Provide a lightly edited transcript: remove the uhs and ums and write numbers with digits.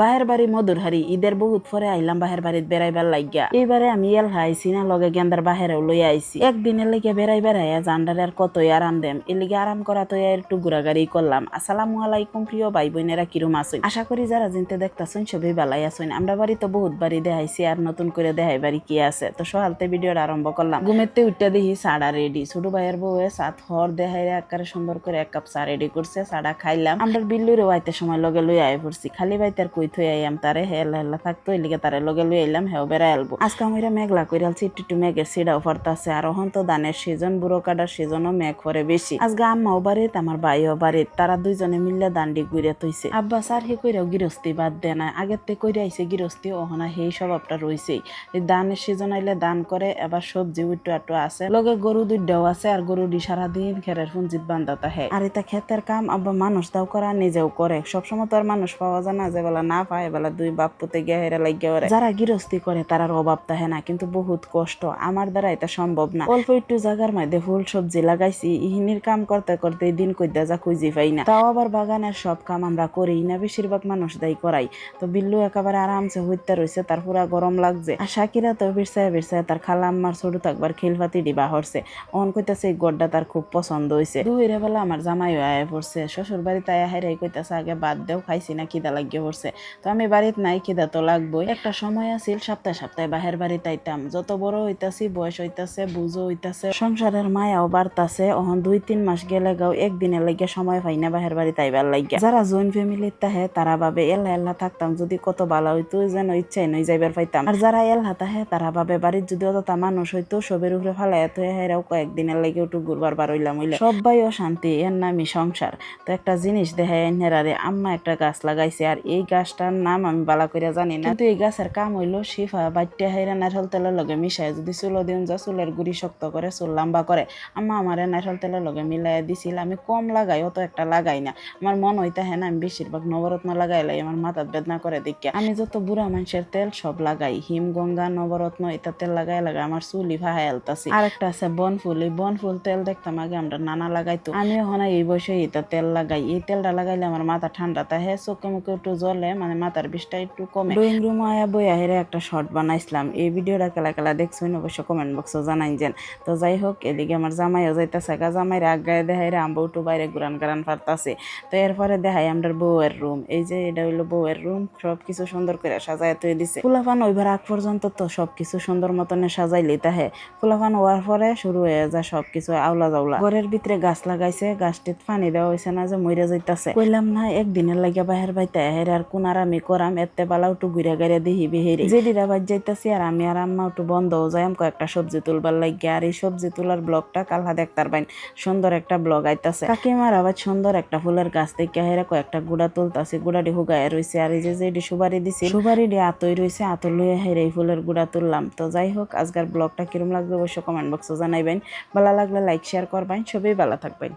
বাহের বাড়ি মধুরহারি ঈদের বহুত পরে আইলাম বাহের বাড়িত বেড়াইবার লাগিয়া। এইবারে আমি আইছি না লগে গেন্দার বাহেরেও লইয়া আইছি। একদিনের লেগে বেড়াইবার আইয়া জান্ডারে আর কতই আরাম দেম, এর লিগে আরাম করা তো একটু ঘোরাঘুরি করলাম। আসসালামু আলাইকুম প্রিয় ভাই বোনেরা, কিরম আছেন? আশা করি যারা জিনতে দেখতাছেন সবই ভালাই আছেন। আমরা বাড়ি তো বহুত বাড়ি দেখাইছি, আর নতুন করে দেখাই বাড়ি কি আছে। তো সকালতে ভিডিওটা আরম্ভ করলাম। ঘুমেতে উঠতে দেখি চাড়া রেডি, ছোট ভাইয়ের বউয়ে সাত হর দেখাই আকারে সুন্দর করে এক কাপ চা রেডি করছে। চাড়া খাইলাম। আমরা বিল্লুরে আইতে সময় লগে লই আই পড়ছি। খালি বাইতে আর কই থই আইয়াম তারে, হেলা হেলা থাকতো এর লিগে তারে লগে লই আইলাম, হেও বেড়াই আলবো। আজকে আমরা মেঘলা কইরালছি, একটু মেঘের সিডাও পড়তাছে। আর এখন তো ধানের সিজন, বুড়ো কাটার সিজনও মেঘ পরে বেশি। আজকে আম্মাও বাড়িত আমার ভাইও বাড়িত, তারা দুইজনে মিললে দান্ডি ঘুরে থইছে। আব্বা সার হে কইরাও গৃহস্থী বাদ দেয় না, আগের থেকে কইরা আইছে গৃহস্থী, ওহনা সেই স্বভাবটা রইছেই। এই ধানের সিজন আইলে দান করে, এবার সবজি উট্টু আট্টু আছে, লগে গরু দুইটাও আছে। আর গরু দি সারাদিন খেরের পুঞ্জিত বান্ধাতা হে। আর এটা ক্ষেতের কাম আব্বা মানুষ দাও করা, নিজেও করে। সবসময় তো আর মানুষ পাওয়া যায় না, যে বেলা না পায় বেলা দুই বাপ পুতে গিয়ে হেরা লাগিয়ে ওরে। যারা গৃহস্থী করে তারার অভাব তাহে না, কিন্তু বহুত কষ্ট। আমার দ্বারা এটা সম্ভব না। অল্প একটু জায়গার মধ্যে ফুল সবজি লাগাইছি, ইহিনির কাম করতে করতে দিন কইদা যা খুঁজি পাই না। তাও আবার বাগানের সব কাম আমরা করি না, বেশিরভাগ মানুষ দায়ী করাই। তো বিল্লু একেবারে আরামসে হইতে রয়েছে, তার পুরা গরম লাগছে। আর সাকিরা তো বিরসায় বিরসায় তার খালা আম্মার ছোট থাকবার খিলফাতি ডিবা হরছে। অন কইতাছে এই গড্ডা তার খুব পছন্দ হয়েছে। দুইরে বেলা আমার জামাইও আয়া পড়ছে, শ্বশুর বাড়িতে আয়া হেরাই কইতাছে আগে বাদ দেও, খাইছি না খিদা লাগিয়ে পড়ছে। তো আমি বাড়িতে নাই, খিদা তো লাগবোই। একটা সময় আছিল সপ্তাহে সপ্তাহে বাহের বাড়িতে আইতাম। যত বড় হইতাছি, বয়স হইতাছে, বুঝো হইতাছে, সংসারের মায়াও বাড়তাছে। অহন 2-3 মাস গেলে গাও একদিনের লাগিয়ে সময় পাই না বাহের বাড়িতে আইবার লাগিয়া। যারা জয়েন্ট ফ্যামিলির তাহে তারা ভাবে এল্লা এল্লা থাকতাম যদি কত ভালো হইতো, যেন ইচ্ছাই নই যাইবার পাইতাম। আর যারা এল্লা তাহে তারা ভাবে বাড়ির যদি অতটা মানুষ হইতো, সবের উপরে ফালাই তো হেরাও কয়েকদিনের লাগে একটু ঘুরবার বার হইলাম হইলে সবাই অশান্তি, এর নামই সংসার। তো একটা জিনিস দেখায় এনারে, আম্মা একটা গাছ লাগাইছে, আর এই গাছটার নাম আমি বালা করে জানি না, কিন্তু এই গাছের কাম হইলো শিফা বাট্টা হাইরা নারকেল তেলের লগে মিশায় যদি চুলো দিন যা চুলের গুড়ি শক্ত করে, চুল লম্বা করে। আম্মা আমারে নারকেল তেলের লগে মিলাই দিছিল। আমি কম লাগাই, অত একটা লাগাই না। আমার মন হইতে হ্যাঁ না, আমি বেশিরভাগ নবরত্ন লাগাইলাই আমার মাথার বেদনা করে দেখে। আমি যত বুড়া মানুষের তেল সব লাগাই, হিম গঙ্গা নবরত্ন এটা তেল লাগাই আমার চুলি ভাহাই আলতাছি। আর একটা আছে বনফুল, এই বনফুল তেল দেখতাম আগে আমরা নানা লাগাইতো। আমি এখন এই বয়সে এটা তেল লাগাই। এই তেলটা লাগাইলে আমার মাথা ঠান্ডা থাকে, চোখে মুখে একটু জ্বলে, মানে মাথার বিষটা একটু কমে। ড্রয়িং রুম আয়া বই আহেরে একটা শর্ট বানাইছিলাম। এই ভিডিওটা কেলা কেলা দেখছুন অবশ্য কমেন্ট বক্সে জানাই যেন। তো যাই হোক, এদিকে আমার জামাইও যাইতাছে, জামাইরে আগায় দেখাই রে আম্বু একটু বাইরে ঘুরান গারান ফারতাছে। তো এরপরে দেখাই আমরা বউয়ের রুম। এই যে এটা হইলো বউয়ের রুম, সবকিছু সুন্দর করে সাজায় তৈরি দিছে। ফুলাফান ওইবার আগ পর্যন্ত তো সবকিছু সুন্দর মতনে সাজাইলি তাহে, ফুলাফান হওয়ার পরে শুরু হয়ে যায় সবকিছু আউলা জাউলা। ঘরের ভিতরে গাছ লাগাইছে, গাছটিত পানি দেওয়া হয়েছে না যে মইরা যাইতাছে। কইলাম না একদিনের লাগে বাহের বাইতে হের আর কোন আর আমি করাম, এতে বালা একটু ঘুরে গাড়িয়া দিহি বেহেরে যেদিরা বাজ যাইতাছি। আর আমি আর আম্মা একটু বন্ধও যাই কয়েকটা সবজি তুলবার লাগে। আর এই সবজি তোলার ব্লগটা কালহা দেখতার বাইন, সুন্দর একটা ব্লগ আইতাছে। কাকিমার আবার সুন্দর একটা ফুলের গাছ থেকে হেরা কয়েকটা গুড়া তুলতাছে, গুড়াটি হুগায় রয়েছে। আর এই যে সুবারি দিছি, সুবারিটি আতই রয়েছে, আত লইয়া হেরে এই ফুলের গুড়া তুললাম। তো যাই হোক, আজকের ব্লগটা কিরম লাগবে অবশ্য কমেন্ট বক্সে জানাইবেন। ভালো লাগলে লাইক শেয়ার করবেন, সবই ভালো থাকবেন।